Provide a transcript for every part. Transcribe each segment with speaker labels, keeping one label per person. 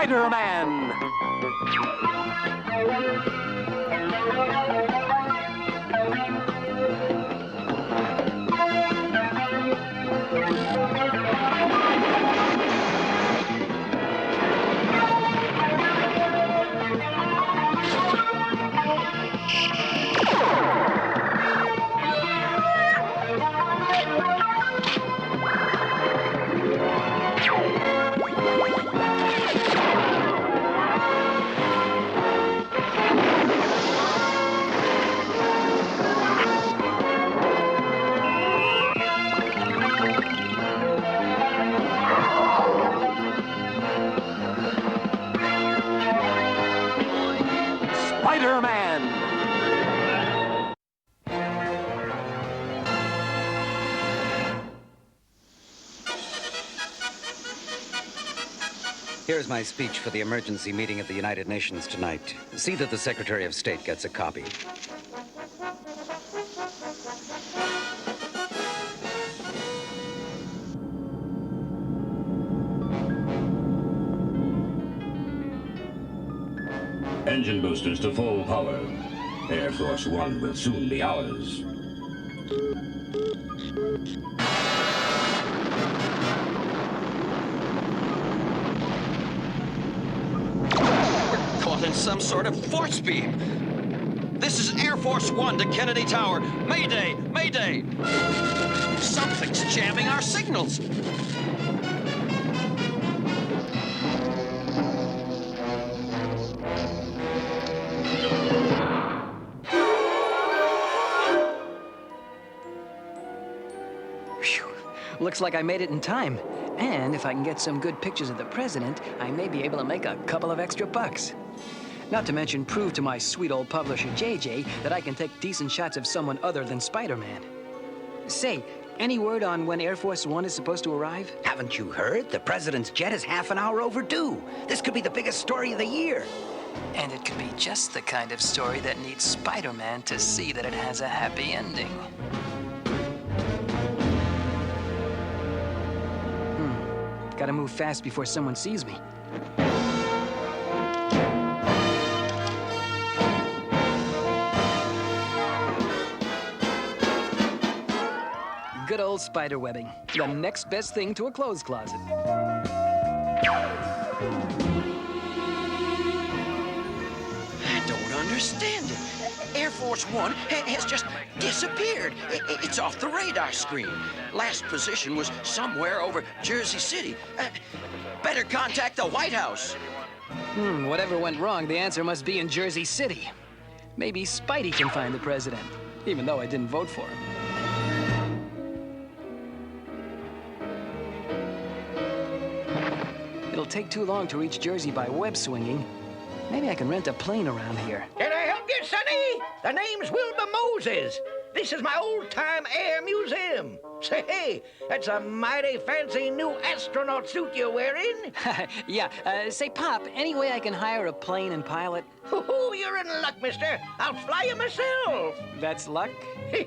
Speaker 1: Spider-Man! Spider-Man!
Speaker 2: Here's my speech for the emergency meeting of the United Nations tonight. See that the Secretary of State gets a copy.
Speaker 3: Engine boosters to full power. Air Force One will soon be ours.
Speaker 4: We're caught in some sort of force beam. This is Air Force One to Kennedy Tower. Mayday! Mayday! Something's jamming our signals.
Speaker 5: Looks like I made it in time. And if I can get some good pictures of the president, I may be able to make a couple of extra bucks. Not to mention prove to my sweet old publisher, JJ, that I can take decent shots of someone other than Spider-Man. Say, any word on when Air Force One is supposed to arrive?
Speaker 2: Haven't you heard? The president's jet is half an hour overdue. This could be the biggest story of the year.
Speaker 5: And it could be just the kind of story that needs Spider-Man to see that it has a happy ending. Gotta move fast before someone sees me. Good old spider webbing. The next best thing to a clothes closet.
Speaker 4: I don't understand it. Air Force One has just disappeared. It's off the radar screen. Last position was somewhere over Jersey City. Better contact the White House.
Speaker 5: Whatever went wrong, the answer must be in Jersey City. Maybe Spidey can find the president, even though I didn't vote for him. It'll take too long to reach Jersey by web swinging. Maybe I can rent a plane around here.
Speaker 6: Can I help you, Sonny? The name's Wilbur Moses. This is my old-time air museum. Say, hey, that's a mighty fancy new astronaut suit you're wearing.
Speaker 5: Yeah, say, Pop, any way I can hire a plane and pilot?
Speaker 6: Oh, you're in luck, mister. I'll fly you myself.
Speaker 5: That's luck?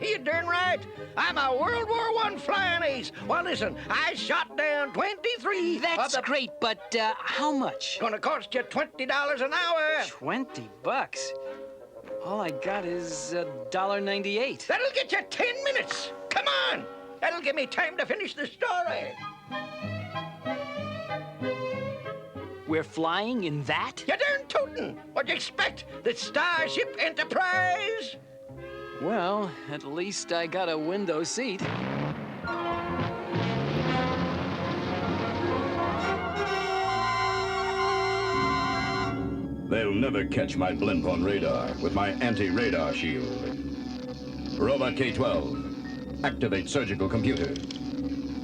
Speaker 6: You're darn right. I'm a World War I flying ace. Well, listen, I shot down 23
Speaker 5: That's great, but how much?
Speaker 6: Gonna cost you $20 an hour.
Speaker 5: $20? All I got is $1.98.
Speaker 6: That'll get you 10 minutes. Come on. That'll give me time to finish the story.
Speaker 5: We're flying in that?
Speaker 6: You darn tootin'. What'd you expect? The Starship Enterprise?
Speaker 5: Well, at least I got a window seat.
Speaker 3: They'll never catch my blimp on radar with my anti-radar shield. Robot K-12, activate surgical computer.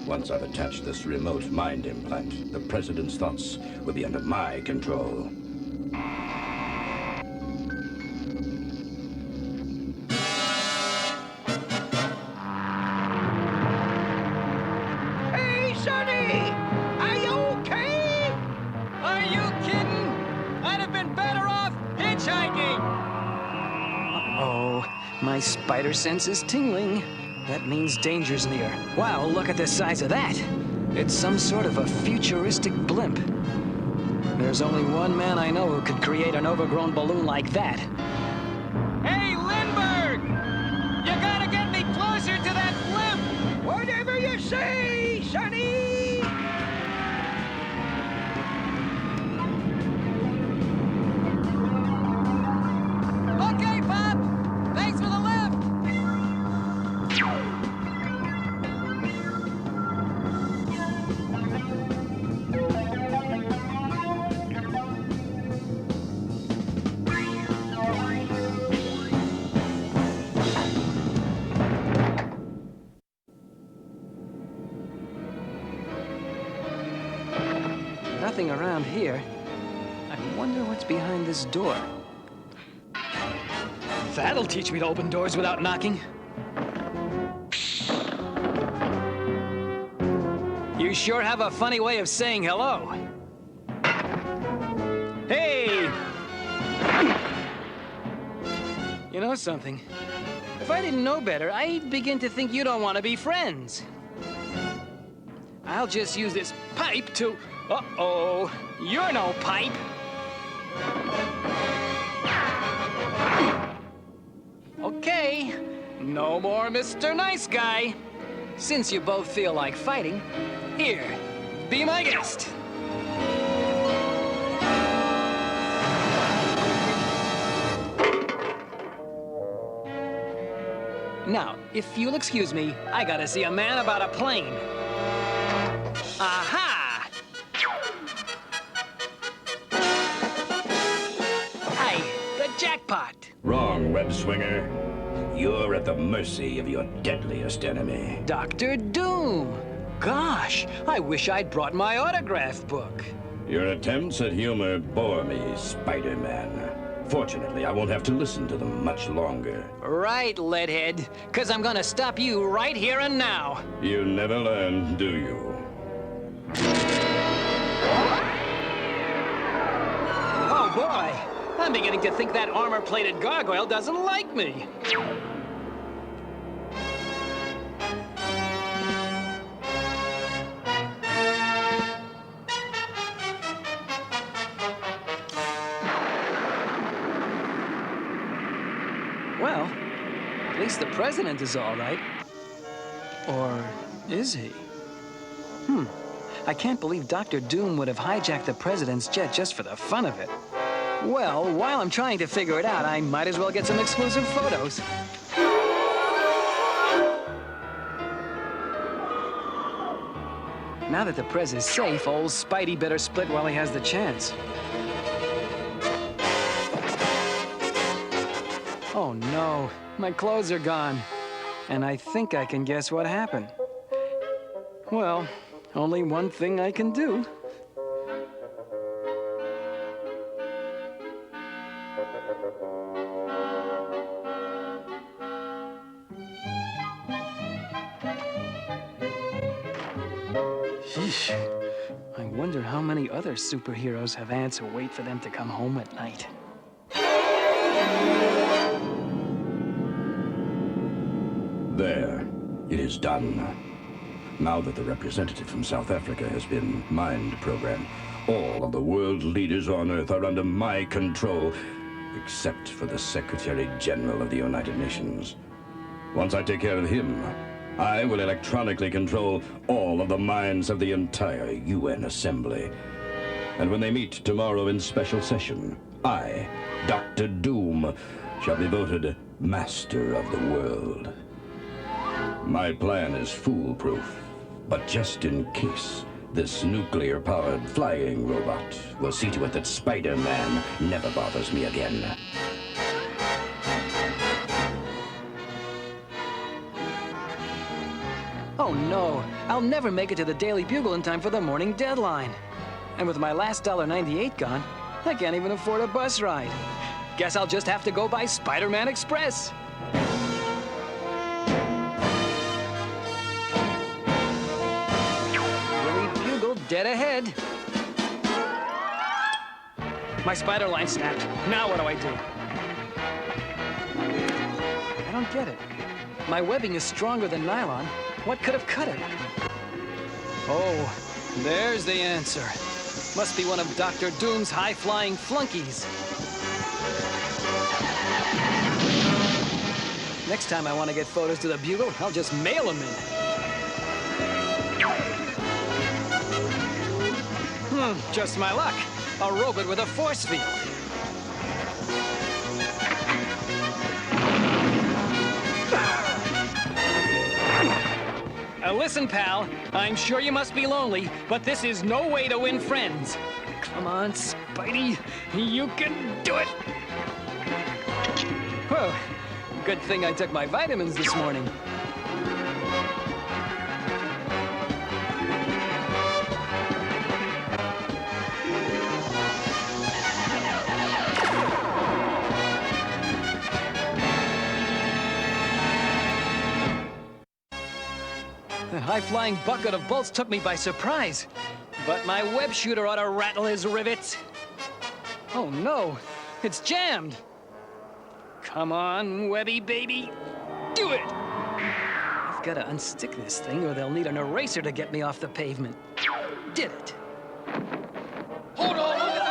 Speaker 3: Once I've attached this remote mind implant, the president's thoughts will be under my control.
Speaker 6: Hey, Sonny! Are you okay?
Speaker 5: Are you kidding? I'd have been better off hitchhiking! Uh-oh, my spider sense is tingling. That means danger's near. Wow, look at the size of that. It's some sort of a futuristic blimp. There's only one man I know who could create an overgrown balloon like that. Hey, Lindbergh! You gotta get me closer to that blimp!
Speaker 6: Whatever you say, Sonny!
Speaker 5: Okay, Pop! Thanks for the lift! Nothing around here. I wonder what's behind this door. That'll teach me to open doors without knocking. You sure have a funny way of saying hello. Hey! You know something? If I didn't know better, I'd begin to think you don't want to be friends. I'll just use this pipe to... Uh-oh, you're no pipe. Okay, no more Mr. Nice Guy. Since you both feel like fighting, here, be my guest. Now, if you'll excuse me, I gotta see a man about a plane. Aha! Jackpot!
Speaker 3: Wrong, web swinger. You're at the mercy of your deadliest enemy.
Speaker 5: Dr. Doom! Gosh, I wish I'd brought my autograph book.
Speaker 3: Your attempts at humor bore me, Spider-Man. Fortunately, I won't have to listen to them much longer.
Speaker 5: Right, Leadhead, 'cause I'm gonna stop you right here and now.
Speaker 3: You never learn, do you?
Speaker 5: Oh, boy! I'm beginning to think that armor-plated gargoyle doesn't like me. Well, at least the president is all right. Or is he? I can't believe Dr. Doom would have hijacked the president's jet just for the fun of it. Well, while I'm trying to figure it out, I might as well get some exclusive photos. Now that the Prez is safe, old Spidey better split while he has the chance. Oh no, my clothes are gone. And I think I can guess what happened. Well, only one thing I can do. Sheesh. I wonder how many other superheroes have aunts who wait for them to come home at night.
Speaker 3: There. It is done. Now that the representative from South Africa has been mind-programmed, all of the world leaders on Earth are under my control, except for the Secretary-General of the United Nations. Once I take care of him, I will electronically control all of the minds of the entire UN Assembly. And when they meet tomorrow in special session, I, Dr. Doom, shall be voted Master of the World. My plan is foolproof, but just in case, this nuclear-powered flying robot will see to it that Spider-Man never bothers me again.
Speaker 5: Oh no, I'll never make it to the Daily Bugle in time for the morning deadline. And with my last $1.98 gone, I can't even afford a bus ride. Guess I'll just have to go by Spider-Man Express. Daily Bugle dead ahead. My spider line snapped. Now what do I do? I don't get it. My webbing is stronger than nylon. What could have cut it? Oh, there's the answer. Must be one of Dr. Doom's high-flying flunkies. Next time I want to get photos to the Bugle, I'll just mail them in. Just my luck. A robot with a force field. Listen, pal, I'm sure you must be lonely, but this is no way to win friends. Come on, Spidey, you can do it. Whoa, good thing I took my vitamins this morning. The high-flying bucket of bolts took me by surprise. But my web shooter ought to rattle his rivets. Oh no, it's jammed. Come on, Webby baby, do it. I've got to unstick this thing or they'll need an eraser to get me off the pavement. Did it.
Speaker 6: Hold on, look at that!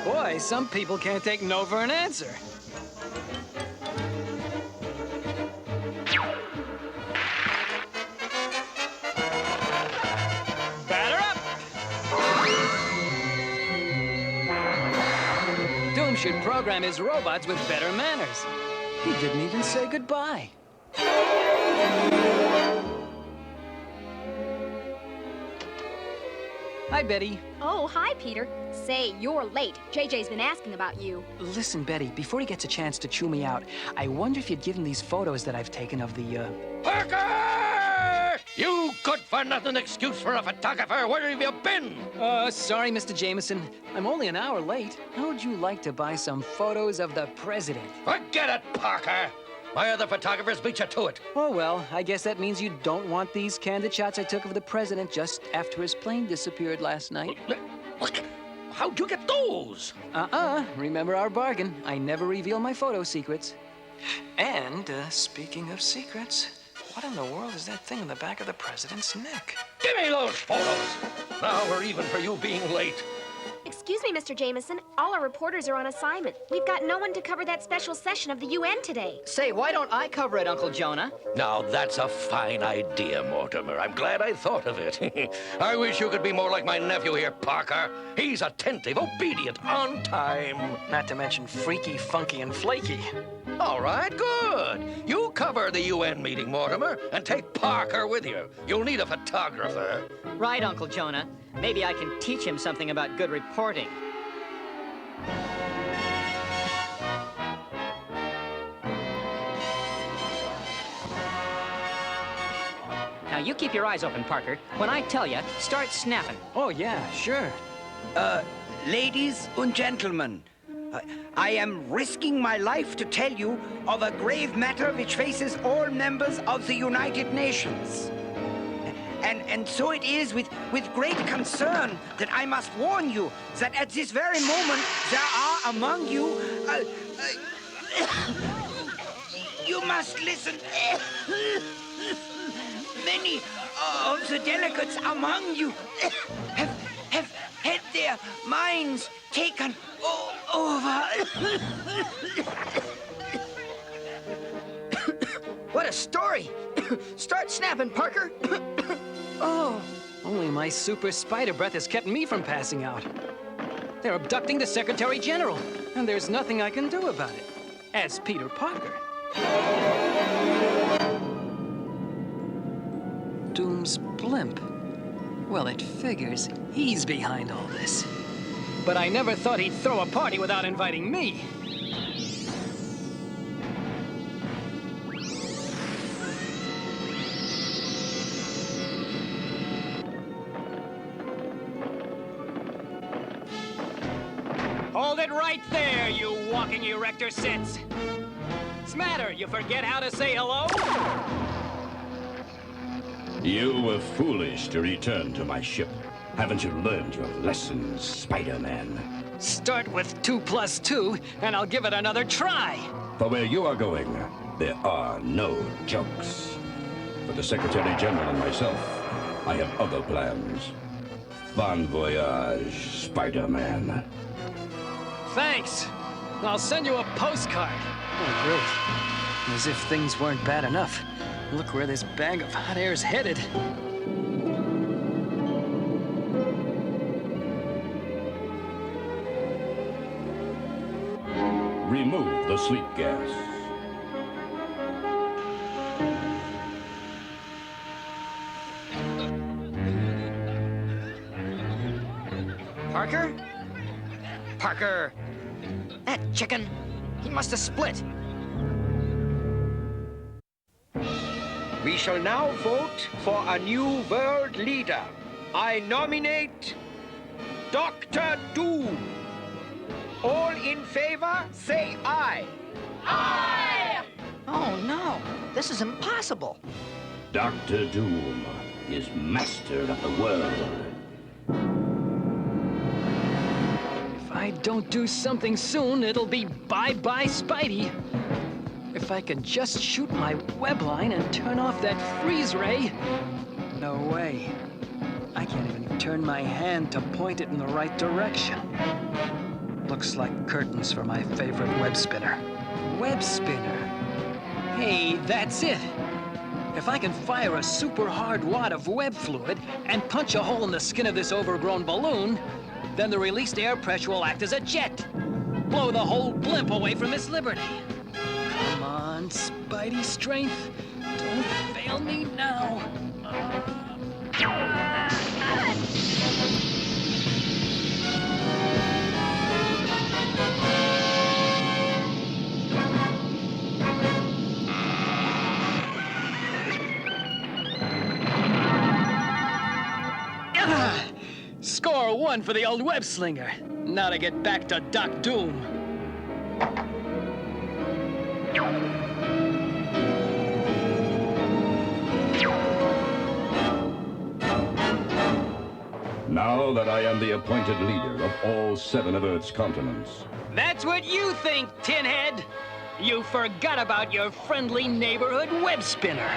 Speaker 5: Boy, some people can't take no for an answer. Batter up! Doom should program his robots with better manners. He didn't even say goodbye. Hi, Betty.
Speaker 1: Oh, hi, Peter. Say, you're late. JJ's been asking about you.
Speaker 5: Listen, Betty, before he gets a chance to chew me out, I wonder if you'd give him these photos that I've taken of the,
Speaker 6: Parker! You good-for-nothing excuse for a photographer. Where have you been?
Speaker 5: Sorry, Mr. Jameson. I'm only an hour late. How would you like to buy some photos of the president?
Speaker 6: Forget it, Parker. My other photographers beat you to it.
Speaker 5: Oh, well, I guess that means you don't want these candid shots I took of the president just after his plane disappeared last night.
Speaker 6: Look, how'd you get those?
Speaker 5: Remember our bargain. I never reveal my photo secrets. And, speaking of secrets, what in the world is that thing in the back of the president's neck?
Speaker 6: Give me those photos. Now we're even for you being late.
Speaker 1: Excuse me, Mr. Jameson. All our reporters are on assignment. We've got no one to cover that special session of the UN today.
Speaker 7: Say, why don't I cover it, Uncle Jonah?
Speaker 6: Now, that's a fine idea, Mortimer. I'm glad I thought of it. I wish you could be more like my nephew here, Parker. He's attentive, obedient, on time.
Speaker 5: Not to mention freaky, funky, and flaky.
Speaker 6: All right, good. You cover the UN meeting, Mortimer, and take Parker with you. You'll need a photographer.
Speaker 7: Right, Uncle Jonah. Maybe I can teach him something about good reporting. Now, you keep your eyes open, Parker. When I tell you, start snapping.
Speaker 5: Oh, yeah, sure.
Speaker 8: Ladies and gentlemen, I am risking my life to tell you of a grave matter which faces all members of the United Nations. And so it is with great concern that I must warn you that at this very moment there are among you... you must listen. Many of the delegates among you have had their minds taken over.
Speaker 7: What a story! Start snapping, Parker!
Speaker 5: Oh, only my super spider breath has kept me from passing out. They're abducting the Secretary General, and there's nothing I can do about it, as Peter Parker. Doom's blimp. Well, it figures he's behind all this. But I never thought he'd throw a party without inviting me. Hold it right there, you walking erector sits. Smatter, you forget how to say hello?
Speaker 3: You were foolish to return to my ship. Haven't you learned your lessons, Spider-Man?
Speaker 5: Start with 2 plus 2, and I'll give it another try.
Speaker 3: For where you are going, there are no jokes. For the Secretary General and myself, I have other plans. Bon voyage, Spider-Man.
Speaker 5: Thanks. I'll send you a postcard. Oh, great. As if things weren't bad enough. Look where this bag of hot air's headed.
Speaker 3: Remove the sleep gas.
Speaker 7: Parker? Parker! That chicken, he must have split.
Speaker 8: We shall now vote for a new world leader. I nominate Dr. Doom. All in favor, say aye.
Speaker 6: Oh, no. This is impossible.
Speaker 3: Dr. Doom is master of the world.
Speaker 5: If I don't do something soon, it'll be bye-bye Spidey. If I can just shoot my web line and turn off that freeze ray. No way. I can't even turn my hand to point it in the right direction. Looks like curtains for my favorite web spinner. Web spinner? Hey, that's it. If I can fire a super hard wad of web fluid and punch a hole in the skin of this overgrown balloon, then the released air pressure will act as a jet. Blow the whole blimp away from its liberty. Come on, Spidey strength. Don't fail me now. Score 1 for the old web slinger. Now to get back to Doc Doom.
Speaker 3: Now that I am the appointed leader of all 7 of Earth's continents,
Speaker 5: That's what you think, Tinhead. You forgot about your friendly neighborhood web spinner.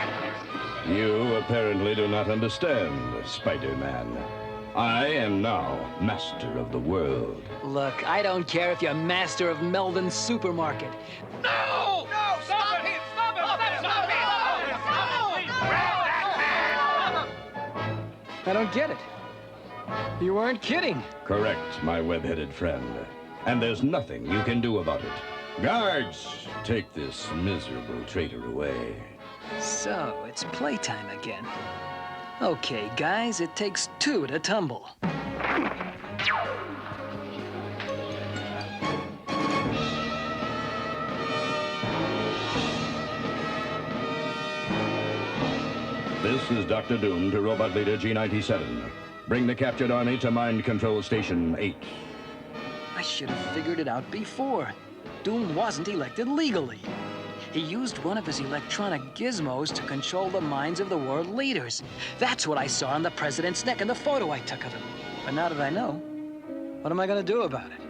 Speaker 3: you apparently do not understand, Spider-Man. I am now master of the world.
Speaker 5: Look, I don't care if you're master of Melvin's supermarket.
Speaker 6: No! No! Stop him! Stop him! Stop him!
Speaker 5: I don't get it. You weren't kidding.
Speaker 3: Correct, my web-headed friend. And there's nothing you can do about it. Guards, take this miserable traitor away.
Speaker 5: So, it's playtime again. Okay, guys, it takes 2 to tumble.
Speaker 3: This is Dr. Doom to Robot Leader G97. Bring the captured army to Mind Control Station 8.
Speaker 5: I should have figured it out before. Doom wasn't elected legally. He used one of his electronic gizmos to control the minds of the world leaders. That's what I saw on the president's neck in the photo I took of him. But now that I know, what am I gonna do about it?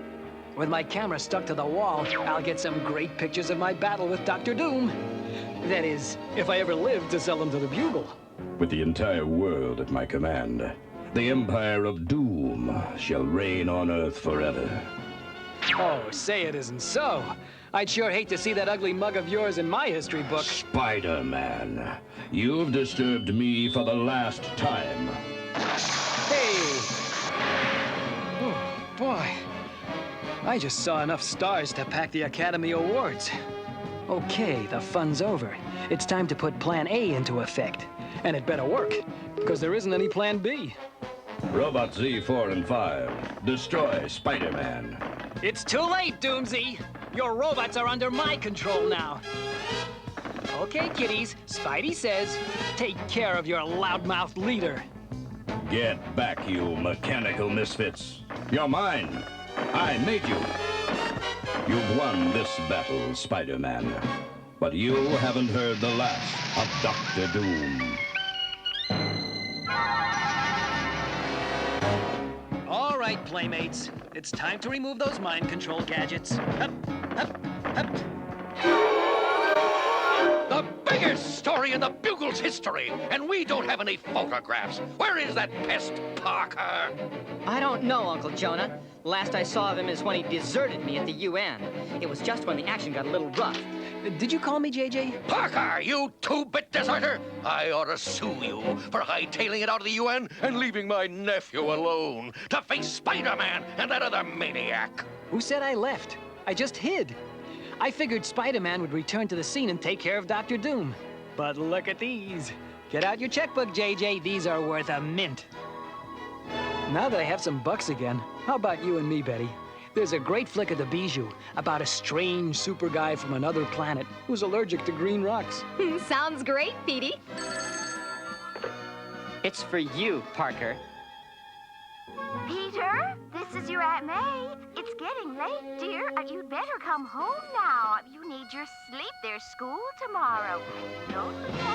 Speaker 5: With my camera stuck to the wall, I'll get some great pictures of my battle with Dr. Doom. That is, if I ever live to sell them to the Bugle.
Speaker 3: With the entire world at my command, the Empire of Doom shall reign on Earth forever.
Speaker 5: Oh, say it isn't so. I'd sure hate to see that ugly mug of yours in my history book.
Speaker 3: Spider-Man, you've disturbed me for the last time.
Speaker 5: Hey! Oh, boy. I just saw enough stars to pack the Academy Awards. Okay, the fun's over. It's time to put Plan A into effect. And it better work, because there isn't any Plan B.
Speaker 3: Robot Z4 and 5, destroy Spider-Man.
Speaker 5: It's too late, Doomsy. Your robots are under my control now. Okay, kiddies, Spidey says, take care of your loudmouth leader.
Speaker 3: Get back, you mechanical misfits. You're mine. I made you. You've won this battle, Spider-Man. But you haven't heard the last of Dr. Doom.
Speaker 5: All right, right, playmates. It's time to remove those mind control gadgets. Hup, hup, hup.
Speaker 9: The biggest story in the Bugle's history, and we don't have any photographs. Where is that pest, Parker?
Speaker 7: I don't know, Uncle Jonah. Last I saw of him is when he deserted me at the UN. It was just when the action got a little rough.
Speaker 5: Did you call me, JJ?
Speaker 9: Parker, you two-bit deserter! I ought to sue you for hightailing it out of the UN and leaving my nephew alone to face Spider-Man and that other maniac.
Speaker 5: Who said I left? I just hid. I figured Spider-Man would return to the scene and take care of Dr. Doom. But look at these. Get out your checkbook, JJ. These are worth a mint. Now that I have some bucks again, how about you and me, Betty? There's a great flick of the Bijou about a strange super guy from another planet who's allergic to green rocks.
Speaker 1: Sounds great, Petey.
Speaker 7: It's for you, Parker.
Speaker 10: Peter, this is your Aunt May. It's getting late, dear. You'd better come home now. You need your sleep. There's school tomorrow. Don't forget.